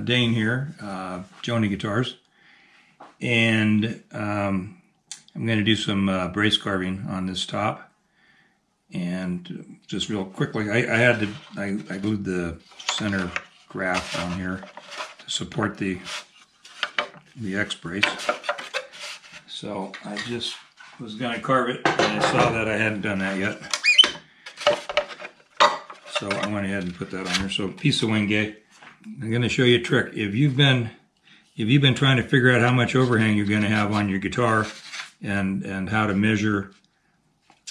Dane here, Jonah Guitars, and I'm going to do some brace carving on this top. And just real quickly, I glued the center graft on here to support the X brace. So I just was going to carve it, and I saw that I hadn't done that yet. So I went ahead and put that on here. So piece of wingate. I'm going to show you a trick. If you've been trying to figure out how much overhang you're going to have on your guitar, and how to measure,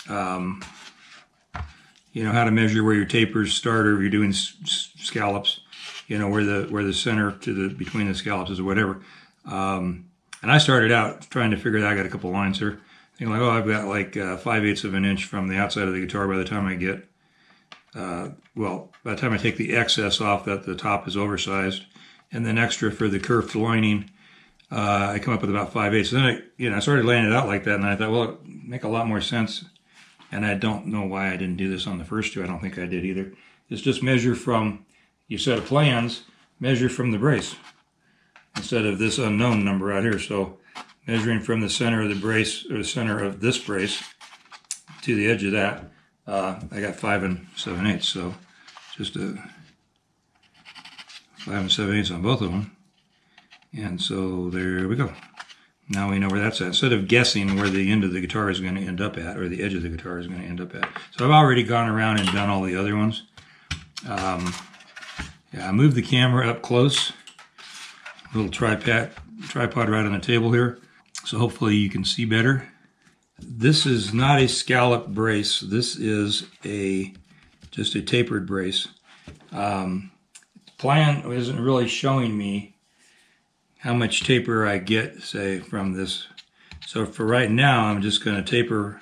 how to measure where your tapers start, or if you're doing scallops, where the center to between the scallops is, or whatever. And I started out trying to figure that. I got a couple lines here. Thinking like, oh, I've got like 5/8 of an inch from the outside of the guitar by the time I get, by the time I take the excess off, that the top is oversized, and then extra for the curved lining, I come up with about 5/8. So then I started laying it out like that, and I thought, well, it would make a lot more sense. And I don't know why I didn't do this on the first two. I don't think I did either. It's just measure from your set of plans, measure from the brace, instead of this unknown number out here. So measuring from the center of the brace, or the center of this brace, to the edge of that, I got 5 7/8. So just a 5 7/8 on both of them. And so there we go. Now we know where that's at. Instead of guessing where the end of the guitar is going to end up at, or the edge of the guitar is going to end up at. So I've already gone around and done all the other ones. I moved the camera up close. A little tripod right on the table here. So hopefully you can see better. This is not a scallop brace. This is just a tapered brace. Plan isn't really showing me how much taper I get, say, from this. So for right now, I'm just going to taper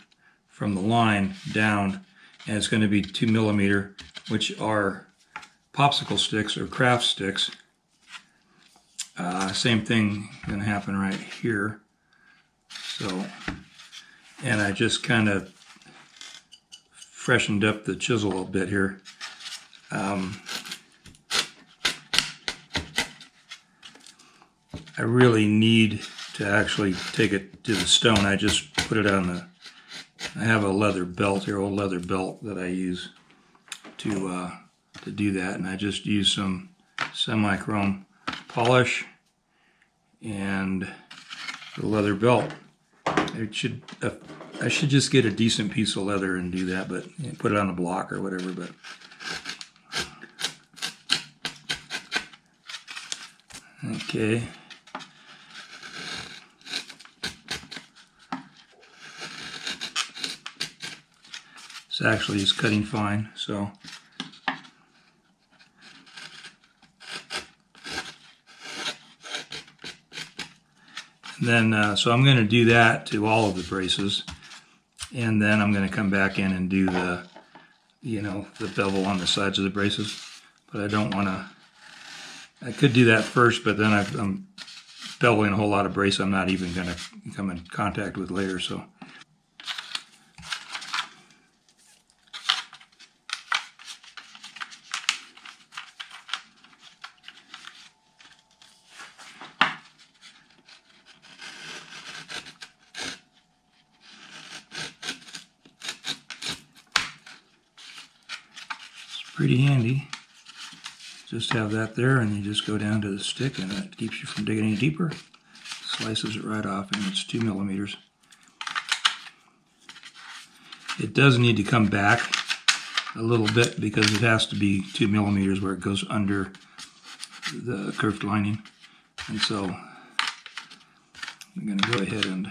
from the line down, and it's going to be 2 millimeter, which are popsicle sticks or craft sticks. Same thing going to happen right here. So, and I just kind of freshened up the chisel a bit here. I really need to actually take it to the stone. I just put it on I have a leather belt here, old leather belt that I use to do that, and I just use some semi-chrome polish and the leather belt. I should just get a decent piece of leather and do that, but put it on a block or whatever. But okay. It's actually just cutting fine, so. And then, so I'm going to do that to all of the braces, and then I'm going to come back in and do the bevel on the sides of the braces. But I don't want to. I could do that first, but then I'm beveling a whole lot of brace I'm not even going to come in contact with later. So. Pretty handy. Just have that there, and you just go down to the stick, and that keeps you from digging any deeper. Slices it right off, and it's 2 millimeters. It does need to come back a little bit because it has to be 2 millimeters where it goes under the curved lining. And so I'm going to go ahead and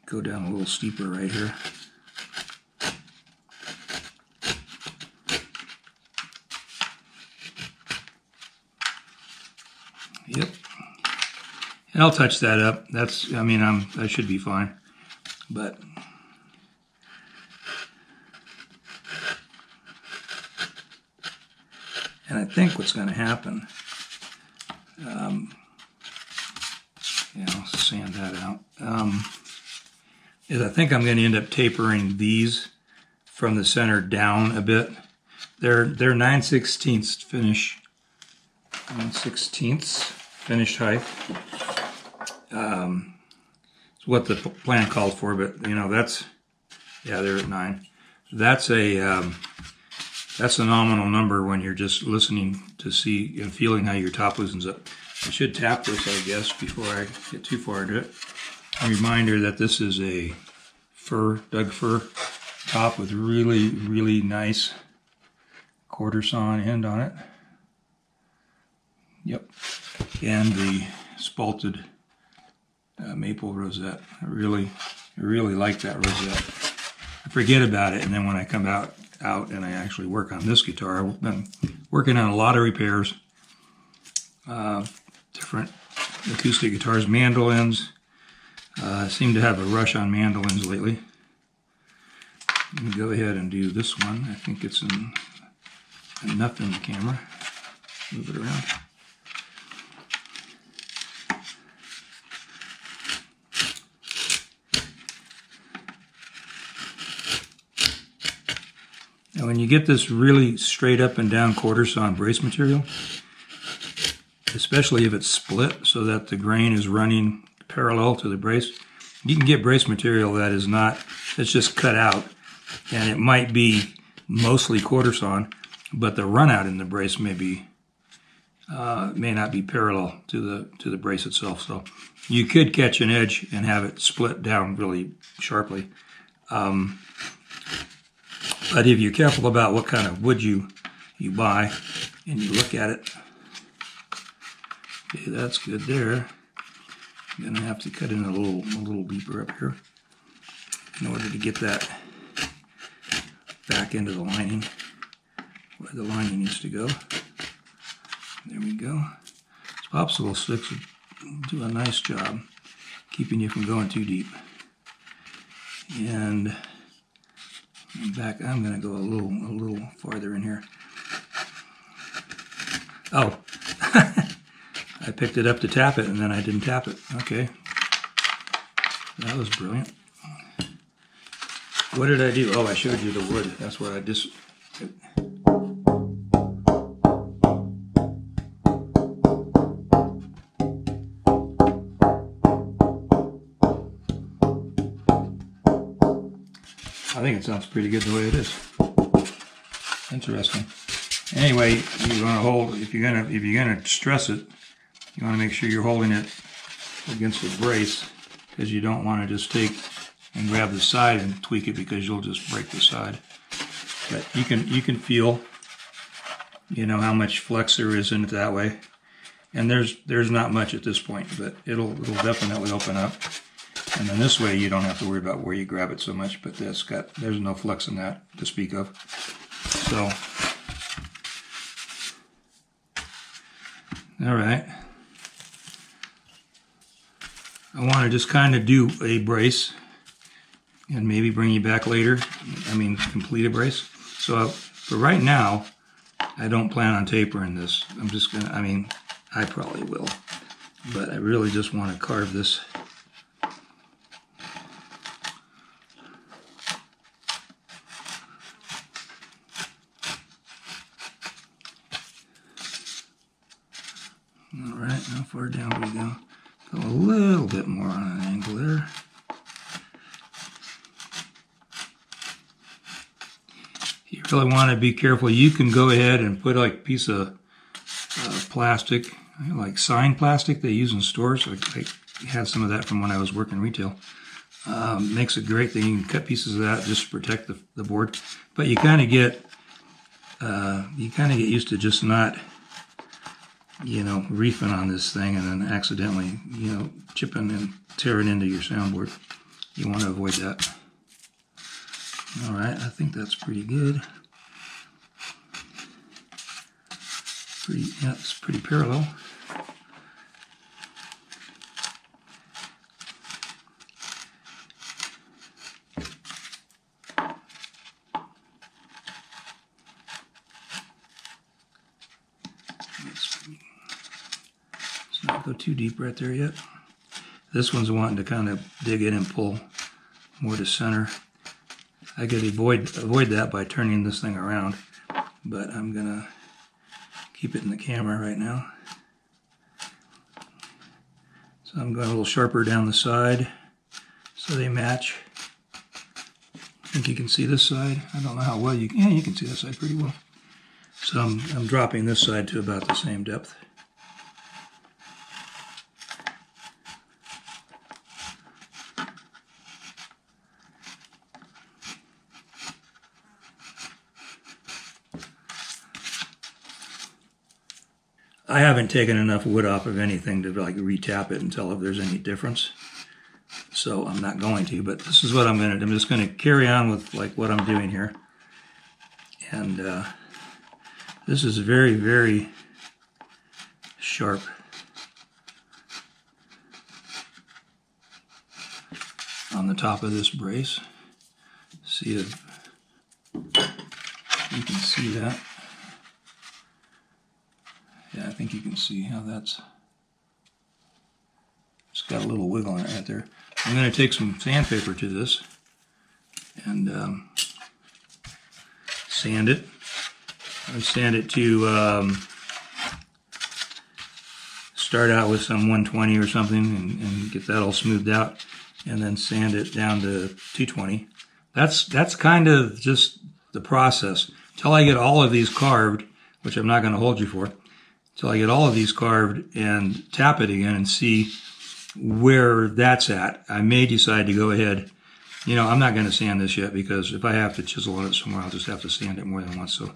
go down a little steeper right here. Yep, and I'll touch that up. I should be fine, but and I think what's going to happen, I'll sand that out, is I think I'm going to end up tapering these from the center down a bit. They're 9/16 finish 1/16 finished height. It's what the plan called for, but you know that's, yeah, they're at 9. That's a nominal number when you're just listening to see and feeling how your top loosens up. I should tap this, I guess, before I get too far into it. A reminder that this is a Doug fir top with really, really nice quarter sawn end on it. Yep, and the spalted maple rosette. I really like that rosette. I forget about it, and then when I come out and I actually work on this guitar, I've been working on a lot of repairs, different acoustic guitars, mandolins. I seem to have a rush on mandolins lately. Let me go ahead and do this one. I think it's enough in the camera. Move it around. Now when you get this really straight up and down quarter sawn brace material, especially if it's split so that the grain is running parallel to the brace, you can get brace material that is not, it's just cut out, and it might be mostly quarter sawn, but the run out in the brace may not be parallel to the brace itself. So you could catch an edge and have it split down really sharply. But if you're careful about what kind of wood you buy and you look at it, okay, that's good there. I'm gonna have to cut in a little deeper up here in order to get that back into the lining where the lining needs to go. There we go. These popsicle sticks do a nice job keeping you from going too deep. And back, I'm going to go a little farther in here. Oh, I picked it up to tap it and then I didn't tap it. Okay, that was brilliant. What did I do? Oh, I showed you the wood. That's what I just... I think it sounds pretty good the way it is. Interesting. Anyway, you want to hold, if you're gonna stress it, you want to make sure you're holding it against the brace, because you don't want to just take and grab the side and tweak it, because you'll just break the side. But you can feel, you know, how much flex there is in it that way. And there's not much at this point, but it'll definitely open up. And then this way you don't have to worry about where you grab it so much, but there's no flex in that to speak of. So, all right. I want to just kind of do a brace and maybe bring you back later. I mean, complete a brace. So for right now, I don't plan on tapering this. I'm just gonna, I mean, I probably will, but I really just want to carve this. All right, how far down do we go? Go a little bit more on an angle there. You really want to be careful. You can go ahead and put like a piece of plastic, like sign plastic they use in stores. I had some of that from when I was working retail. Makes a great thing. You can cut pieces of that just to protect the board. But you kind of get used to just not, you know, reefing on this thing and then accidentally, you know, chipping and tearing into your soundboard. You want to avoid that. All right, I think that's pretty good. Yeah, it's pretty parallel. Let's not go too deep right there yet. This one's wanting to kind of dig in and pull more to center. I could avoid that by turning this thing around, but I'm gonna keep it in the camera right now. So I'm going a little sharper down the side so they match. I think you can see this side. I don't know how well you can. Yeah, you can see this side pretty well. So I'm dropping this side to about the same depth. I haven't taken enough wood off of anything to like retap it and tell if there's any difference. So I'm not going to, but this is what I'm going to do. I'm just going to carry on with like what I'm doing here. And this is very, very sharp. On the top of this brace. See if you can see that. Yeah, I think you can see how that's, it's got a little wiggle in it right there. I'm going to take some sandpaper to this and sand it. I sand it to start out with some 120 or something and get that all smoothed out, and then sand it down to 220. That's kind of just the process. Until I get all of these carved, which I'm not going to hold you for, until I get all of these carved and tap it again and see where that's at, I may decide to go ahead. You know, I'm not going to sand this yet because if I have to chisel on it somewhere, I'll just have to sand it more than once. So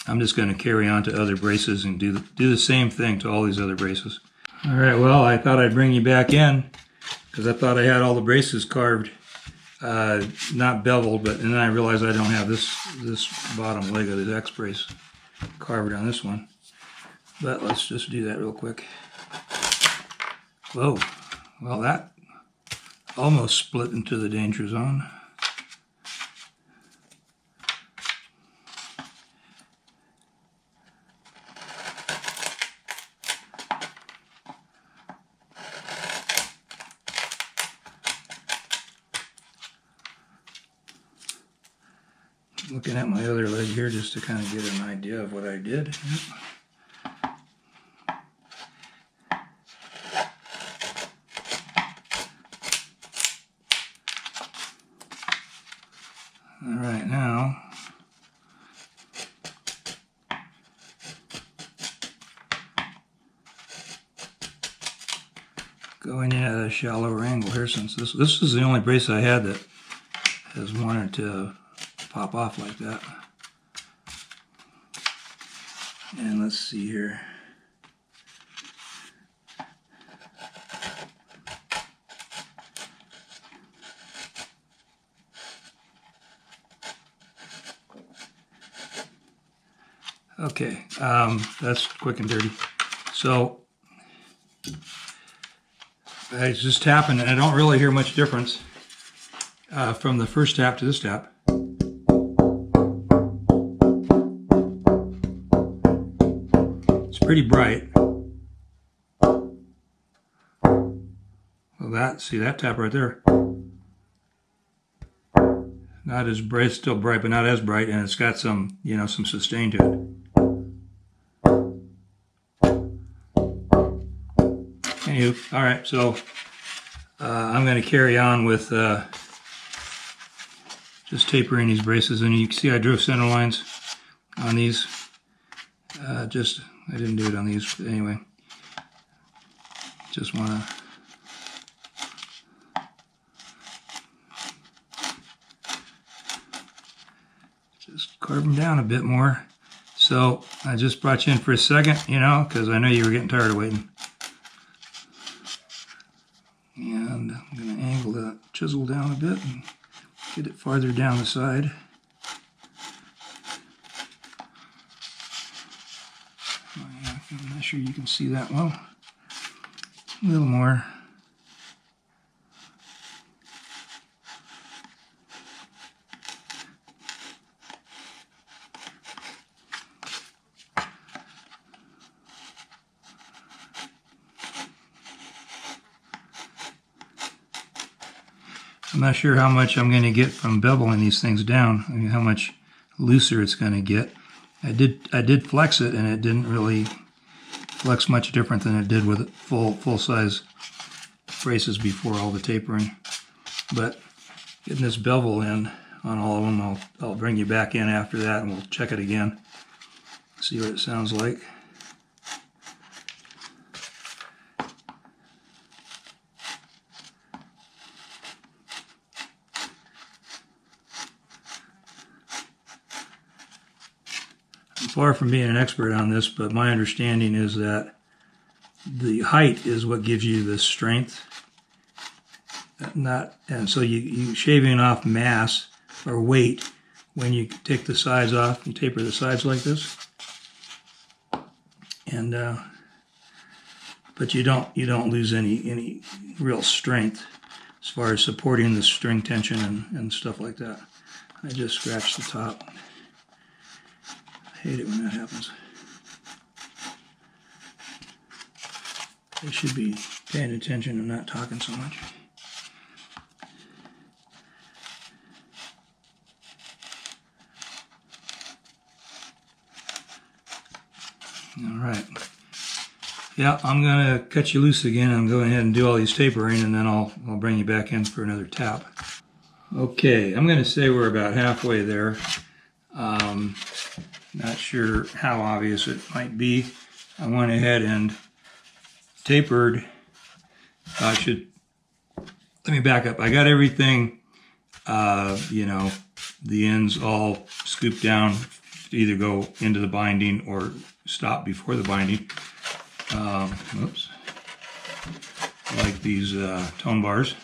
I'm just going to carry on to other braces and do the same thing to all these other braces. All right, well, I thought I'd bring you back in because I thought I had all the braces carved, not beveled, but and then I realized I don't have this bottom leg of the X brace carved on this one. But let's just do that real quick. Whoa, well that almost split into the danger zone. Looking at my other leg here just to kind of get an idea of what I did. All right, now going in at a shallower angle here, since this is the only brace I had that has wanted to pop off like that. And let's see here. Okay, that's quick and dirty. So I just tapping, and I don't really hear much difference from the first tap to this tap. It's pretty bright. Well, see that tap right there. Not as bright, still bright, but not as bright, and it's got some, you know, some sustain to it. Anywho, all right, so I'm going to carry on with just tapering these braces, and you can see I drew center lines on these. I didn't do it on these, but anyway. Just want to just carve them down a bit more. So I just brought you in for a second, you know, because I know you were getting tired of waiting. And I'm going to angle that chisel down a bit and get it farther down the side. I'm not sure you can see that well. A little more. I'm not sure how much I'm going to get from beveling these things down. I mean, how much looser it's going to get. I did flex it, and it didn't really flex much different than it did with full size braces before all the tapering. But getting this bevel in on all of them, I'll bring you back in after that and we'll check it again. See what it sounds like. I'm far from being an expert on this, but my understanding is that the height is what gives you the strength. And so you shaving off mass or weight when you take the sides off, you taper the sides like this. And but you don't lose any real strength as far as supporting the string tension and stuff like that. I just scratched the top. I hate it when that happens. They should be paying attention and not talking so much. All right. Yeah, I'm gonna cut you loose again. I'm going ahead and do all these tapering, and then I'll bring you back in for another tap. Okay, I'm gonna say we're about halfway there. Not sure how obvious it might be. I went ahead and tapered. Let me back up. I got everything, the ends all scooped down to either go into the binding or stop before the binding. Whoops. I like these tone bars.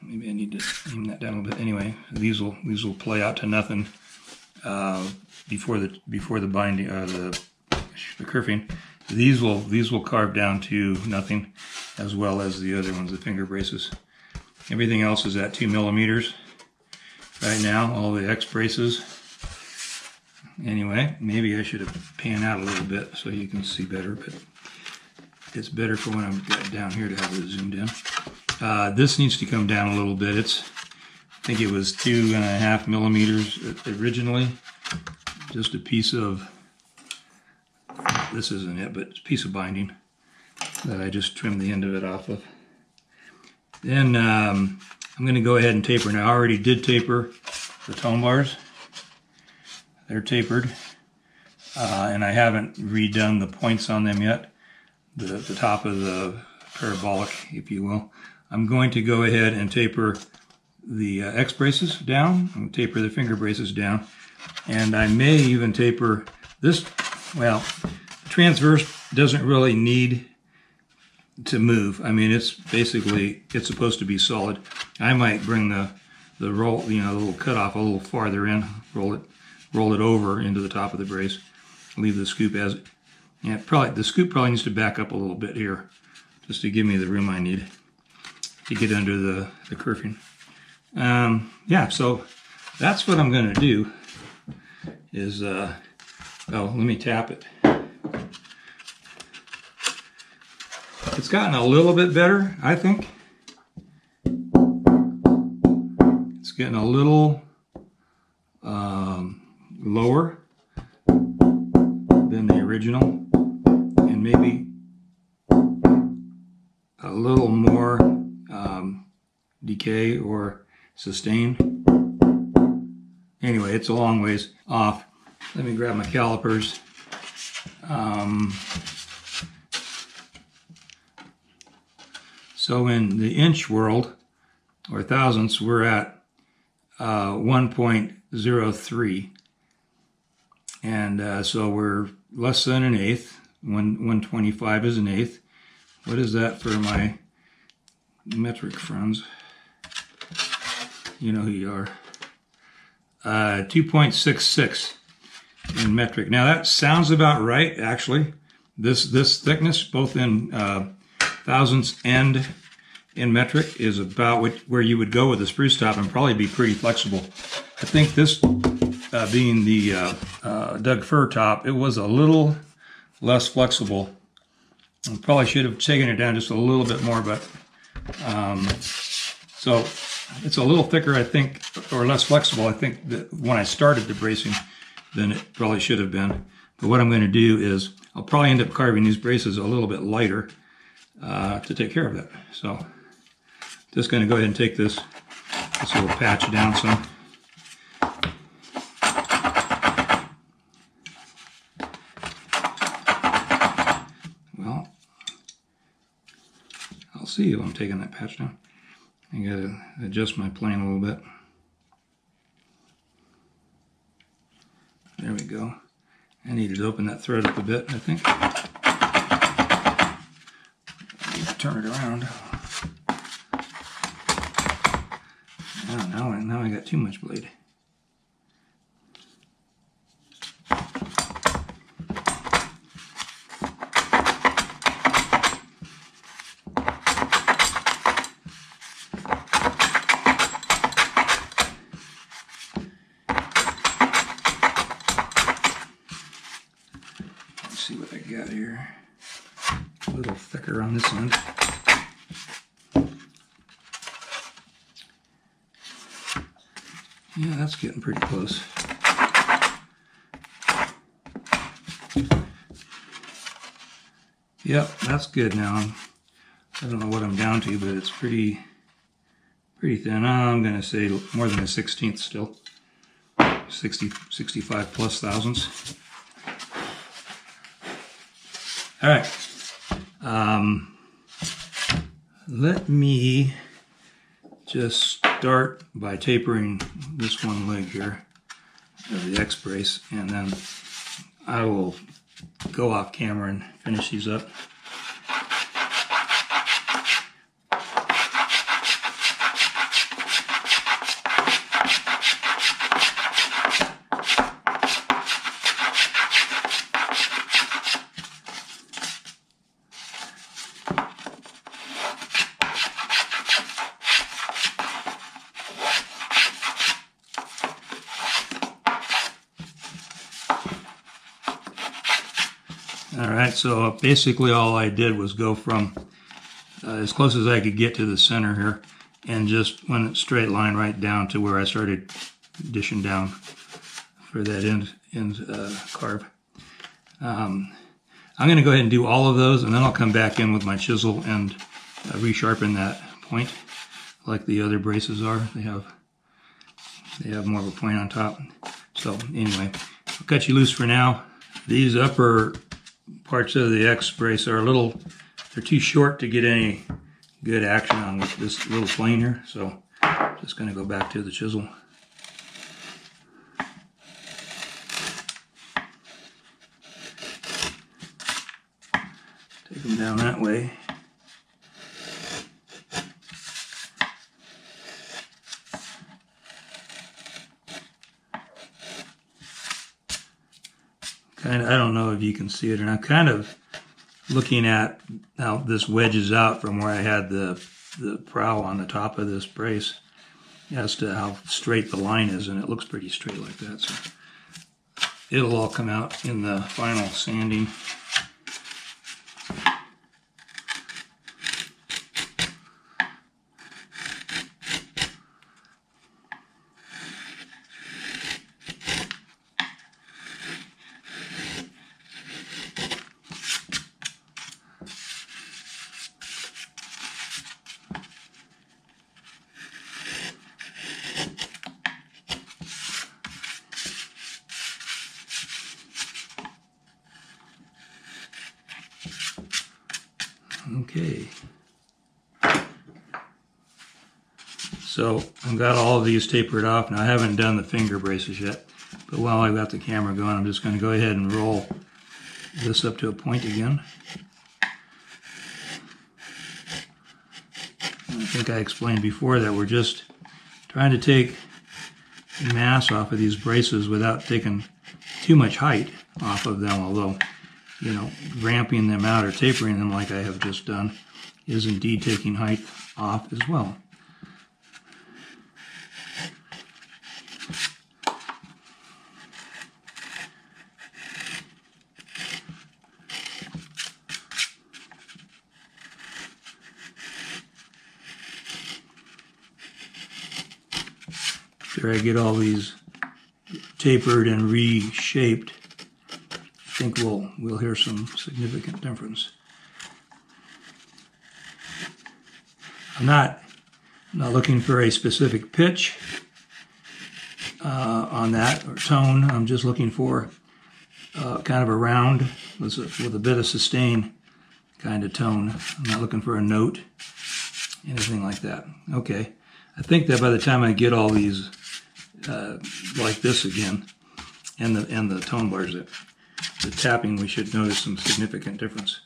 Maybe I need to aim that down a little bit. Anyway, these will play out to nothing before the binding, the kerfing. These will carve down to nothing, as well as the other ones, the finger braces. Everything else is at 2 millimeters right now. All the X braces. Anyway, maybe I should have panned out a little bit so you can see better, but it's better for when I'm down here to have it zoomed in. This needs to come down a little bit. I think it was 2.5 millimeters originally. Just a piece of, this isn't it, but it's a piece of binding that I just trimmed the end of it off of. Then I'm going to go ahead and taper. Now I already did taper the tone bars. They're tapered, and I haven't redone the points on them yet, the top of the parabolic, if you will. I'm going to go ahead and taper the X braces down, and taper the finger braces down, and I may even taper this. Well, the transverse doesn't really need to move. I mean, it's supposed to be solid. I might bring the roll, the little cutoff a little farther in, roll it over into the top of the brace, leave the scoop as it. Yeah, the scoop probably needs to back up a little bit here, just to give me the room I need to get under the kerfing. Yeah, so that's what I'm going to do. Is let me tap it. It's gotten a little bit better, I think. It's getting a little lower than the original, and maybe a little more decay or sustain. Anyway, it's a long ways off. Let me grab my calipers. So in the inch world, or thousandths, we're at 1.03. And so we're less than an eighth. 125 is an eighth. What is that for my metric friends? You know who you are. 2.66 in metric. Now that sounds about right, actually. This thickness, both in thousandths and in metric, is about where you would go with a spruce top and probably be pretty flexible. I think this being the Doug fir top, it was a little less flexible. I probably should have taken it down just a little bit more, but so it's a little thicker, I think, or less flexible, I think, that when I started the bracing than it probably should have been. But what I'm going to do is I'll probably end up carving these braces a little bit lighter to take care of that. So just going to go ahead and take this little patch down some. Well, I'll see if I'm taking that patch down. I got to adjust my plane a little bit. There we go. I needed to open that thread up a bit, I think. Turn it around. Now I got too much blade. Let's see what I got here. A little thicker on this end. Yeah, that's getting pretty close. Yep, that's good now. I don't know what I'm down to, but it's pretty thin. I'm going to say more than a 1/16 still. 65 plus thousandths. All right. Let me just start by tapering this one leg here of the X brace, and then I will go off camera and finish these up. Alright, so basically all I did was go from as close as I could get to the center here, and just went a straight line right down to where I started dishing down for that end carve. I'm going to go ahead and do all of those, and then I'll come back in with my chisel and resharpen that point like the other braces are. They have more of a point on top. So anyway, I'll cut you loose for now. These upper parts of the X brace are they're too short to get any good action on with this little plane here, so I'm just going to go back to the chisel. Take them down that way. I don't know if you can see it, and I'm kind of looking at how this wedges out from where I had the prow on the top of this brace as to how straight the line is, and it looks pretty straight like that. So it'll all come out in the final sanding. Okay, so I've got all of these tapered off. Now I haven't done the finger braces yet, but while I've got the camera going, I'm just going to go ahead and roll this up to a point again. I think I explained before that we're just trying to take mass off of these braces without taking too much height off of them, although, you know, ramping them out or tapering them like I have just done is indeed taking height off as well. After I get all these tapered and reshaped, I think we'll hear some significant difference. I'm not looking for a specific pitch on that or tone. I'm just looking for kind of a round with a bit of sustain kind of tone. I'm not looking for a note, anything like that. Okay, I think that by the time I get all these like this again, and the tone bars, the tapping, we should notice some significant difference.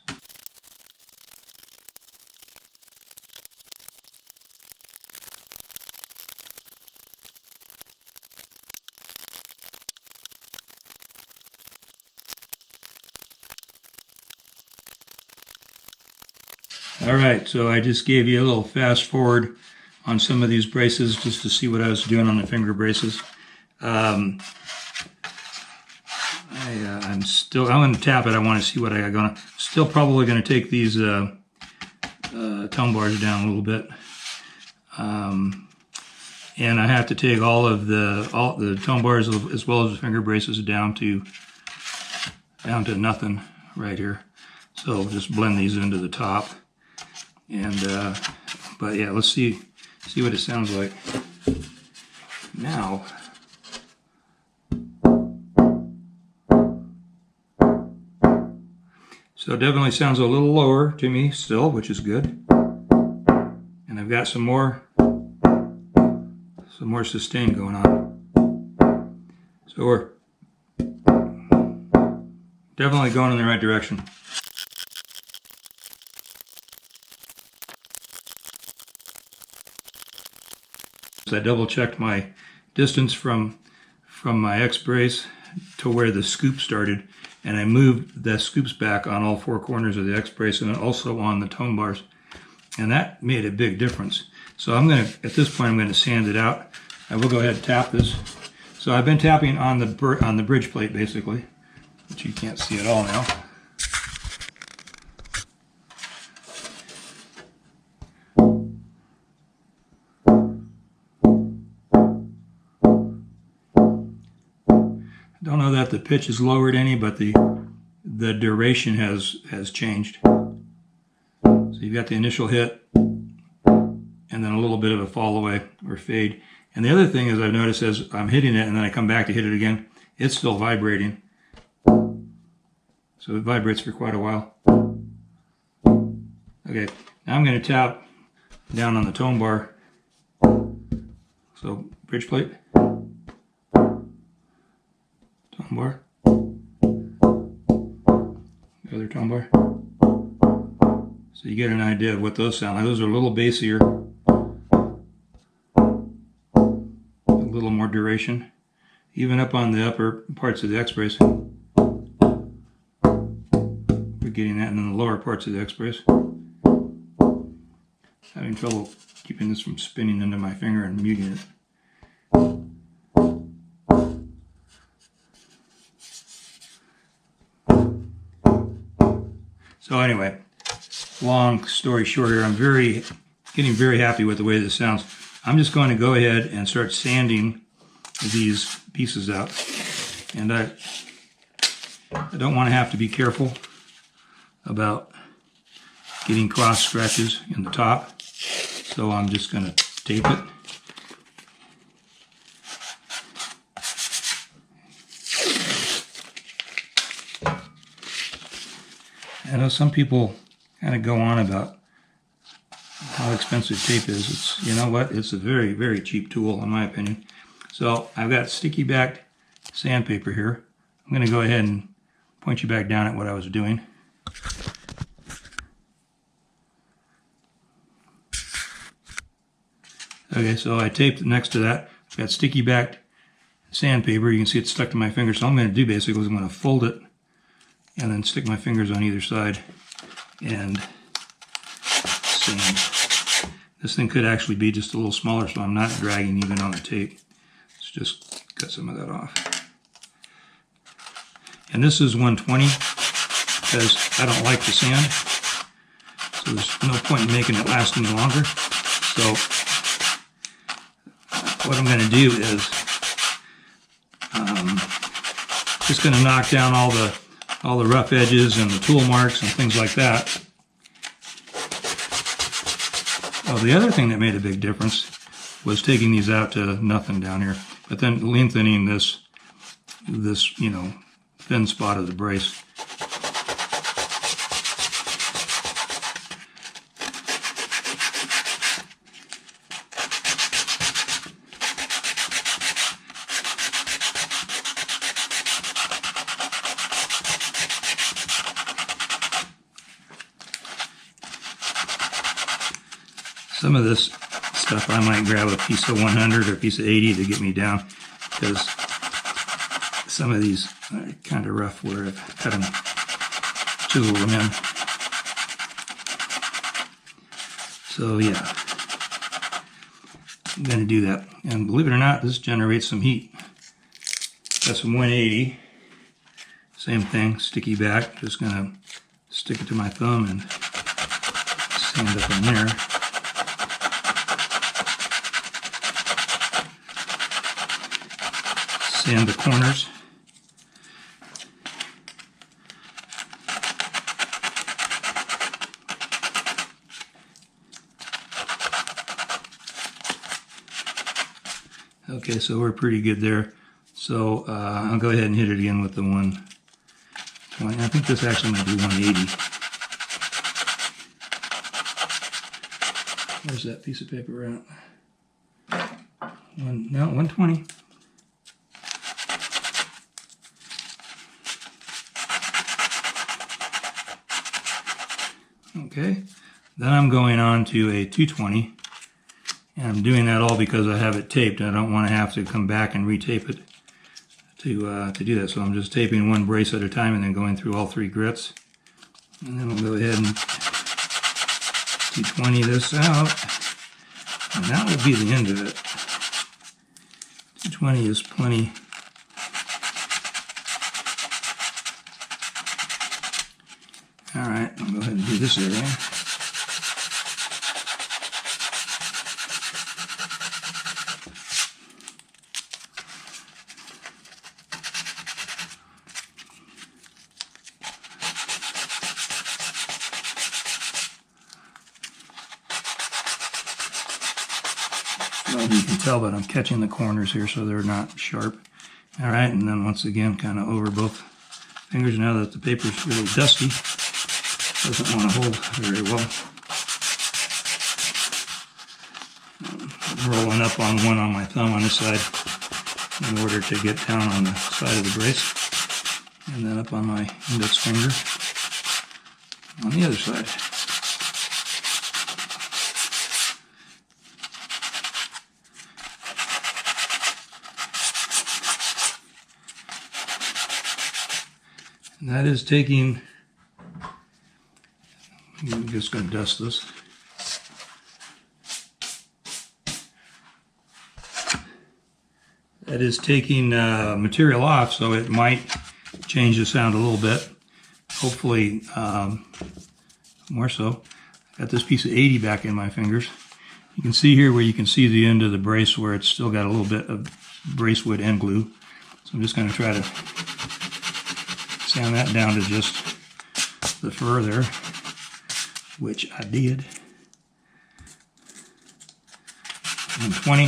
All right, so I just gave you a little fast forward on some of these braces just to see what I was doing on the finger braces. I'm going to tap it. I want to see what I got going. Still probably going to take these tone bars down a little bit. And I have to take all the tone bars as well as the finger braces down to nothing right here. So just blend these into the top. And but yeah, let's see what it sounds like now. So it definitely sounds a little lower to me still, which is good. And I've got some more sustain going on. So we're definitely going in the right direction. I double checked my distance from my X brace to where the scoop started, and I moved the scoops back on all four corners of the X brace and also on the tone bars, and that made a big difference. So at this point I'm going to sand it out. I will go ahead and tap this. So I've been tapping on the bridge plate basically, which you can't see at all now. Don't know that the pitch is lowered any, but the duration has changed. So you've got the initial hit and then a little bit of a fall away or fade. And the other thing is I've noticed as I'm hitting it and then I come back to hit it again, it's still vibrating. So it vibrates for quite a while. Okay, now I'm going to tap down on the tone bar. So bridge plate. Tone bar, the other tone bar. So you get an idea of what those sound like. Those are a little bassier, a little more duration, even up on the upper parts of the X brace. We're getting that, and then the lower parts of the X brace. Having trouble keeping this from spinning into my finger and muting it. So anyway, long story short here, I'm getting very happy with the way this sounds. I'm just going to go ahead and start sanding these pieces out. And I don't want to have to be careful about getting cross scratches in the top. So I'm just going to tape it. I know some people kind of go on about how expensive tape is. It's, you know what, it's a very, very cheap tool in my opinion. So I've got sticky backed sandpaper here. I'm going to go ahead and point you back down at what I was doing. Okay, so I taped next to that. I've got sticky backed sandpaper. You can see it's stuck to my finger. So all I'm going to do basically is I'm going to fold it and then stick my fingers on either side and sand. This thing could actually be just a little smaller, so I'm not dragging even on the tape. Let's just cut some of that off. And this is 120 because I don't like the sand, so there's no point in making it last any longer. So what I'm going to do is just going to knock down all the rough edges and the tool marks and things like that. Oh, the other thing that made a big difference was taking these out to nothing down here, but then lengthening this thin spot of the brace. Some of this stuff I might grab a piece of 100 or a piece of 80 to get me down, because some of these are kind of rough where I've cut them, chiseled them in. So yeah, I'm going to do that. And believe it or not, this generates some heat. Got some 180. Same thing, sticky back. Just going to stick it to my thumb and sand up in there. Sand the corners. Okay, so we're pretty good there. So I'll go ahead and hit it again with the 120. I think this actually might be 180. Where's that piece of paper at? No, 120. Okay, then I'm going on to a 220, and I'm doing that all because I have it taped. I don't want to have to come back and retape it to do that. So I'm just taping one brace at a time and then going through all 3 grits. And then we'll go ahead and 220 this out, and that will be the end of it. 220 is plenty. All right, I'll go ahead and do this area. Well, you can tell, but I'm catching the corners here so they're not sharp. All right, and then once again, kind of over both fingers. Now that the paper's really dusty, doesn't want to hold very well. I'm rolling up on one on my thumb on this side in order to get down on the side of the brace, and then up on my index finger on the other side. And that is taking, I'm just going to dust this. That is taking material off, so it might change the sound a little bit. Hopefully more so. Got this piece of 80 back in my fingers. You can see here where you can see the end of the brace where it's still got a little bit of brace wood end glue. So I'm just going to try to sand that down to just the fur there, which I did. 120.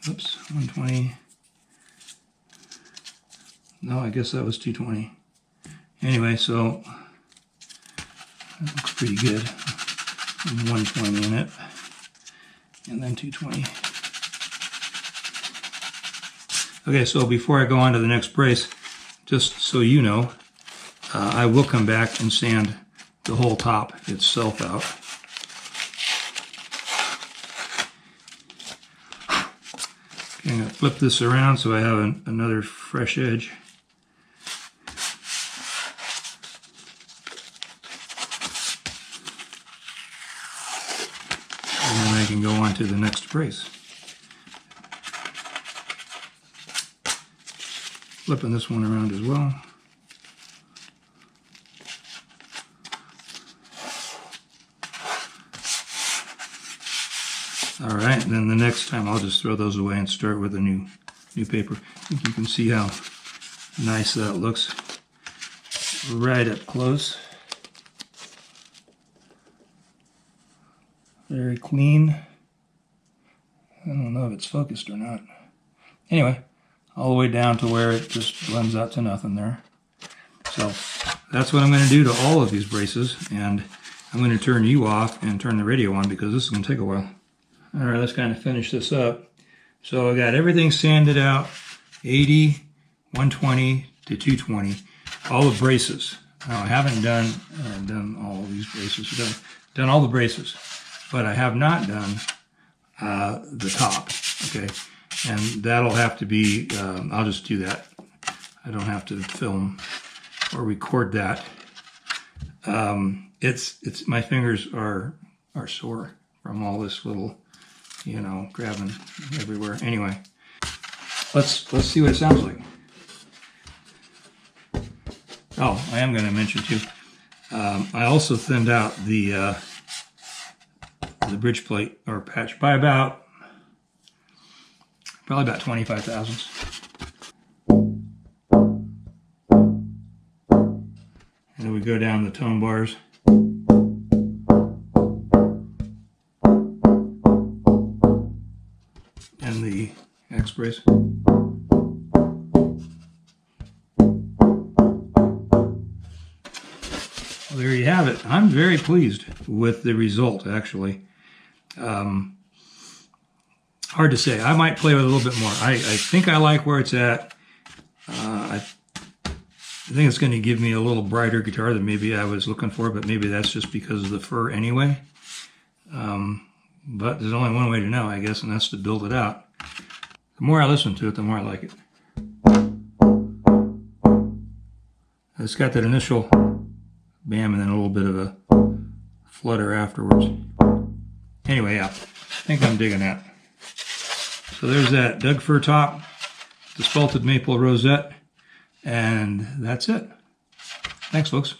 Oops, 120. No, I guess that was 220. Anyway, so that looks pretty good. 120 in it, and then 220. Okay, so before I go on to the next brace, just so you know, I will come back and sand the whole top itself out. Okay, I'm going to flip this around so I have another fresh edge. And then I can go on to the next brace. Flipping this one around as well. All right, and then the next time I'll just throw those away and start with a new paper. I think you can see how nice that looks right up close. Very clean. I don't know if it's focused or not. Anyway, all the way down to where it just blends out to nothing there. So that's what I'm going to do to all of these braces, and I'm going to turn you off and turn the radio on because this is going to take a while. All right, let's kind of finish this up. So I got everything sanded out, 80, 120 to 220, all the braces. Now I haven't done all of these braces. I've done all the braces, but I have not done the top. Okay, and that'll have to be. I'll just do that. I don't have to film or record that. It's my fingers are sore from all this little, grabbing everywhere. Anyway, let's see what it sounds like. Oh, I am going to mention too. I also thinned out the bridge plate or patch by probably about 25 thousandths. And then we go down the tone bars. And the X brace. Well, there you have it. I'm very pleased with the result, actually. Hard to say. I might play with it a little bit more. I think I like where it's at. I think it's going to give me a little brighter guitar than maybe I was looking for, but maybe that's just because of the fur anyway. But there's only one way to know, I guess, and that's to build it out. The more I listen to it, the more I like it. It's got that initial bam and then a little bit of a flutter afterwards. Anyway, yeah, I think I'm digging that. So there's that Doug fir top, the spalted maple rosette, and that's it. Thanks, folks.